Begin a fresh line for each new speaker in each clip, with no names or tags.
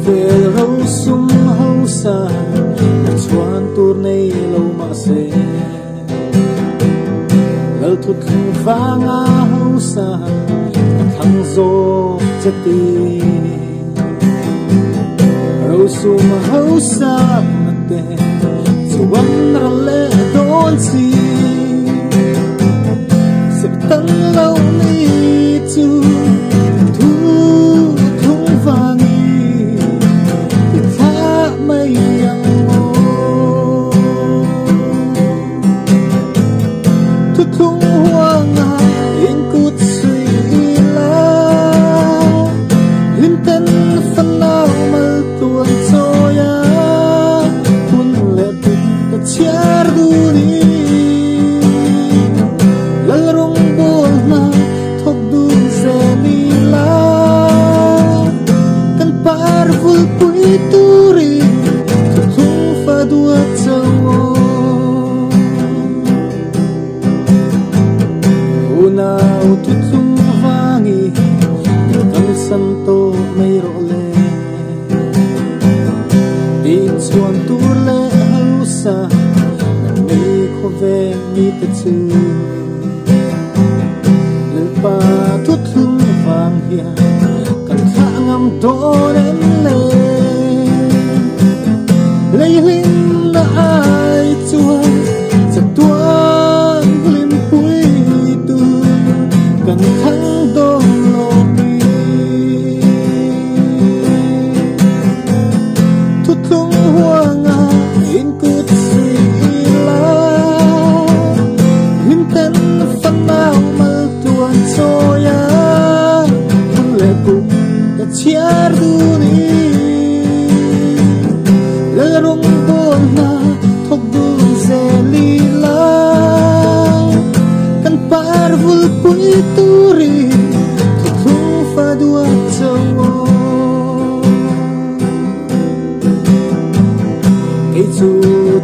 về râu sum hâu xa nhạc xoan tour này lâu mà xe lỡ thụt không vang á hâu xa thằng dô chất tì râu sum hâu xa mà tê dù vẫn ra lệ đón xì sẽ tăng lâu ni chú santo may role din suan tur le hausa may khove mi te chu le pa thut thung vang hia kan tha ngam to den le le lim na ai chuan cha tuan lim pui tu kan thang do Turi thung fa dua chawo ke chu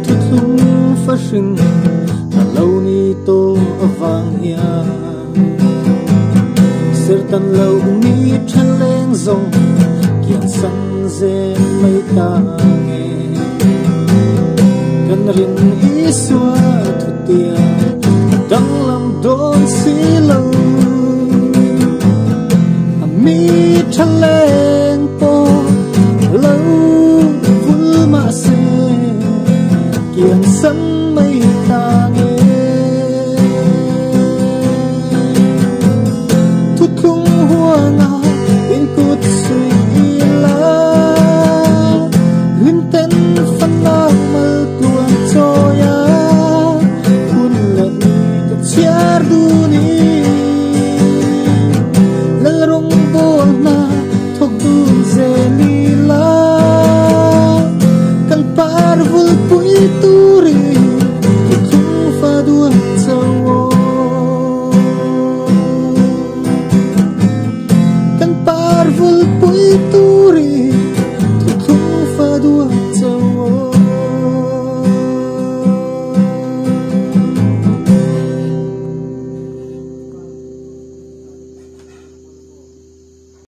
thung fa shin lâu ni to avang hia sertan lâu ni than leng zong kian san ze mai ta nge kan rin iswa thutia dang lam don si lâu mi than leng po lâu vui mà se kian san mai ta nge thu thung hoa ngao in cút suy